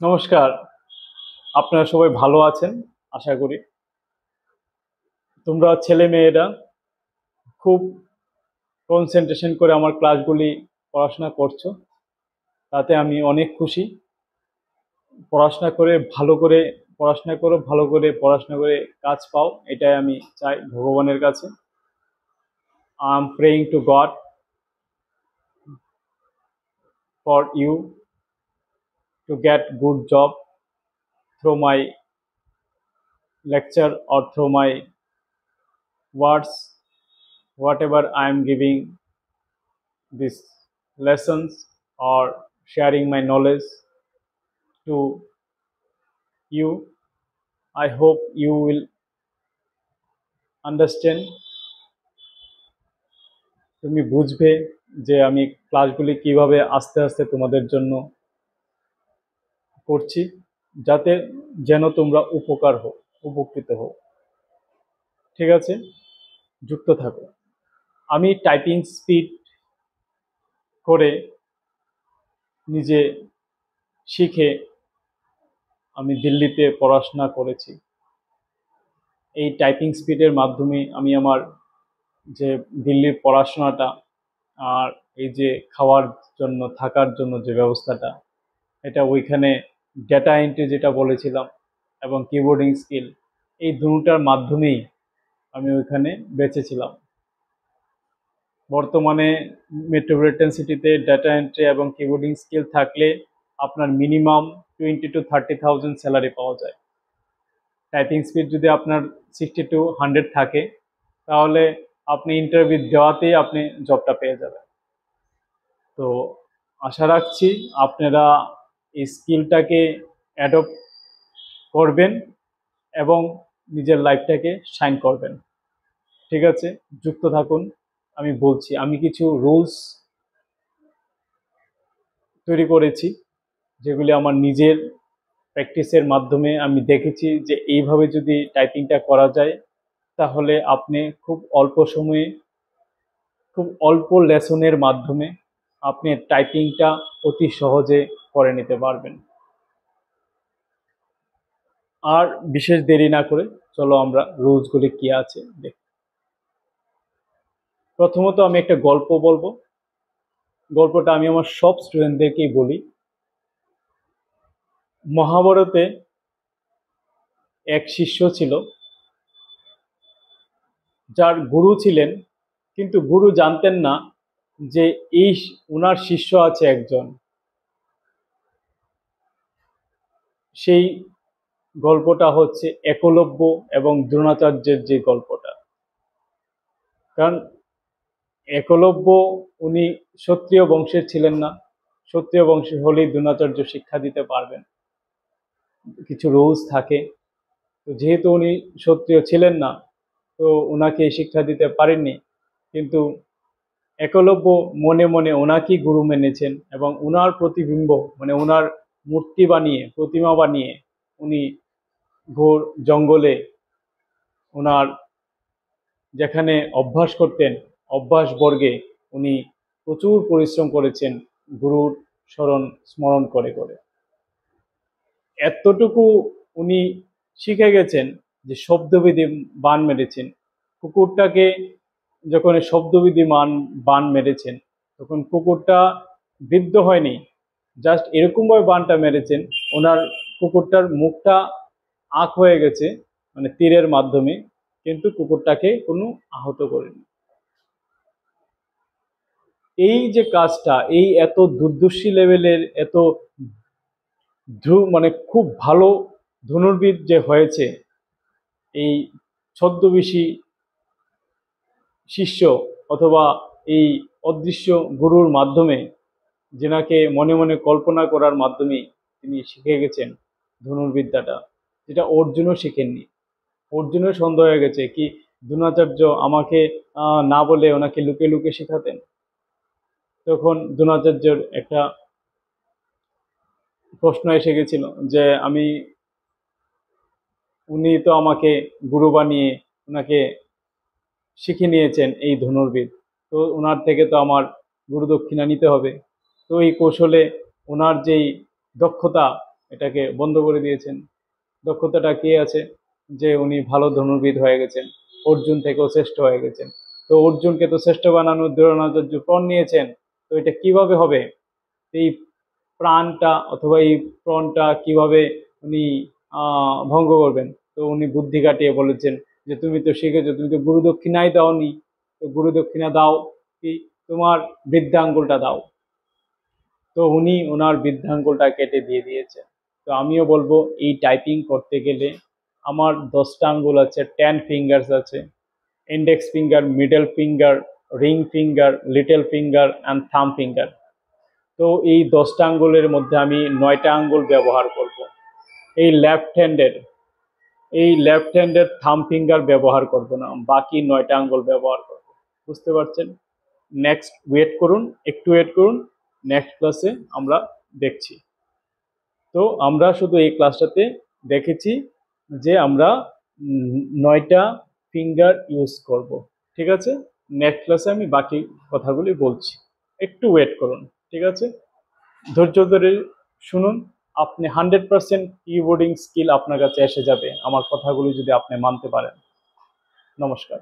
নমস্কার। আপনারা সবাই ভালো আছেন আশা করি। তোমরা ছেলেমেয়েরা খুব কনসেন্ট্রেশন করে আমার ক্লাসগুলি পড়াশোনা করছো, তাতে আমি অনেক খুশি। পড়াশোনা করে ভালো করে পড়াশোনা করো, ভালো করে পড়াশোনা করে কাজ পাও, এটাই আমি চাই ভগবানের কাছে। I am praying to God for you to get good job through my lecture or through my words, whatever I am giving these lessons or sharing my knowledge to you. I hope you will understand. তুমি বুঝবে যে আমি ক্লাসগুলি কিভাবে আস্তে আস্তে তোমাদের জন্য করছি, যাতে যেন তোমরা উপকৃত হও। ঠিক আছে, যুক্ত থাকো। আমি টাইপিং স্পিড করে নিজে শিখে আমি দিল্লিতে পড়াশোনা করেছি। এই টাইপিং স্পিডের মাধ্যমে আমি আমার যে দিল্লির পড়াশোনাটা আর এই যে খাওয়ার জন্য থাকার জন্য যে ব্যবস্থাটা, এটা ওইখানে ডেটা এন্ট্রি যেটা বলেছিলাম এবং কিবোর্ডিং স্কিল, এই দুটার মাধ্যমেই আমি ওইখানে বেঁচেছিলাম। বর্তমানে মেট্রোপলিটন সিটিতে ডেটা এন্ট্রি এবং কিবোর্ডিং স্কিল থাকলে আপনার মিনিমাম 20 to 30,000 স্যালারি পাওয়া যায়। টাইপিং স্পিড যদি আপনার 60 to 100 থাকে, তাহলে আপনি ইন্টারভিউ দেওয়াতেই আপনি জবটা পেয়ে যাবেন। তো আশা রাখছি আপনারা এই স্কিলটাকে অ্যাডপ্ট করবেন এবং নিজের লাইফটাকে শাইন করবেন। ঠিক আছে, যুক্ত থাকুন। আমি বলছি, আমি কিছু রুলস তৈরি করেছি, যেগুলি আমার নিজের প্র্যাকটিসের মাধ্যমে আমি দেখেছি যে এইভাবে যদি টাইপিংটা করা যায়, তাহলে আপনি খুব অল্প সময়ে, খুব অল্প লেসনের মাধ্যমে আপনি টাইপিংটা অতি সহজে করে নিতে পারবেন। আর বিশেষ দেরি না করে চলো আমরা রুলসগুলি কি আছে দেখি। প্রথমত আমি একটা গল্প বলবো। গল্পটা আমি আমার সব স্টুডেন্টদেরকেই বলি। মহাভারতে এক শিষ্য ছিল, যার গুরু ছিলেন, কিন্তু গুরু জানতেন না যে ওনার শিষ্য আছে একজন। সেই গল্পটা হচ্ছে একলব্য এবং দ্রোণাচার্যের যে গল্পটা। কারণ একলব্য উনি ক্ষত্রিয় বংশের ছিলেন না। ক্ষত্রিয় বংশের হলেই দ্রোণাচার্য শিক্ষা দিতে পারবেন, কিছু রুলস থাকে। তো যেহেতু উনি ক্ষত্রিয় ছিলেন না, তো ওনাকে শিক্ষা দিতে পারেননি। কিন্তু একলব্য মনে মনে ওনাকেই গুরু মেনেছেন এবং ওনার প্রতিবিম্ব, মানে ওনার মূর্তি বানিয়ে, প্রতিমা বানিয়ে উনি ঘোর জঙ্গলে ওনার যেখানে অভ্যাস করতেন, অভ্যাস বর্গে উনি প্রচুর পরিশ্রম করেছেন গুরুর স্মরণ করে করে। এতটুকু উনি শিখে গেছেন যে শব্দবিধি বান মেরেছেন। কুকুরটাকে যখন শব্দবিধি বান মেরেছেন, তখন কুকুরটা বৃদ্ধ হয়নি, জাস্ট এরকমভাবে বানটা মেরেছেন, ওনার কুকুরটার মুখটা আঁক হয়ে গেছে, মানে তীরের মাধ্যমে, কিন্তু কুকুরটাকে কোনো আহত করেনি। এই যে কাজটা, এই এত দুর্দর্শী লেভেলের, এত মানে খুব ভালো ধনুর্বিদ যে হয়েছে এই ছদ্মবেশী শিষ্য অথবা এই অদৃশ্য গুরুর মাধ্যমে, যেনাকে মনে মনে কল্পনা করার মাধ্যমে তিনি শিখে গেছেন ধনুর্বিদ্যাটা, যেটা অর্জুনও শিখেননি। অর্জুনের সন্দেহ হয়ে গেছে কি দ্রোণাচার্য আমাকে না বলে ওনাকে লুকে লুকে শেখাতেন। তখন দ্রোণাচার্যের একটা প্রশ্ন এসে গেছিল যে উনি তো আমাকে গুরু বানিয়ে ওনাকে শিখে নিয়েছেন এই ধনুর্বিদ, তো ওনার থেকে তো আমার গুরু দক্ষিণা নিতে হবে। তো এই কৌশলে ওনার যেই দক্ষতা, এটাকে বন্ধ করে দিয়েছেন। দক্ষতাটা কি আছে যে উনি ভালো ধনুর্বিদ হয়ে গেছেন, অর্জুন থেকেও শ্রেষ্ঠ হয়ে গেছেন। তো অর্জুনকে তো শ্রেষ্ঠ বানানোর দ্রোণাচার্য প্রণ নিয়েছেন। তো এটা কিভাবে হবে? এই প্রাণটা অথবা এই প্রণটা কিভাবে উনি ভঙ্গ করবেন? তো উনি বুদ্ধি কাটিয়ে বলেছেন যে তুমি তো শিখেছো, তুমি তো গুরু দক্ষিণাই দাওনি, তো গুরু দক্ষিণা দাও, কি তোমার বৃদ্ধাঙ্গুলটা দাও। তো উনি ওনার বৃদ্ধাঙ্গুলটা কেটে দিয়ে দিয়েছেন। তো আমিও বলবো এই টাইপিং করতে গেলে আমার 10টা আঙ্গুল আছে, 10 ফিঙ্গার্স আছে, index finger, middle finger, ring finger, little finger and থাম ফিঙ্গার। তো এই 10টা আঙ্গুলের মধ্যে আমি 9টা আঙ্গুল ব্যবহার করব। এই লেফট হ্যান্ডের থাম ফিঙ্গার ব্যবহার করব না, বাকি 9টা আঙ্গুল ব্যবহার করব। বুঝতে পারছেন? নেক্সট ওয়েট করুন, একটু ওয়েট করুন, নেক্সট ক্লাসে আমরা দেখছি। তো আমরা শুধু এই ক্লাসটাতে দেখেছি যে আমরা 9টা ফিঙ্গার ইউজ করব। ঠিক আছে, নেক্সট ক্লাসে আমি বাকি কথাগুলি বলছি, একটু ওয়েট করুন। ঠিক আছে, ধৈর্য ধরে শুনুন। আপনি 100% কিবোর্ডিং স্কিল আপনার কাছে এসে যাবে আমার কথাগুলি যদি আপনি মানতে পারেন। নমস্কার।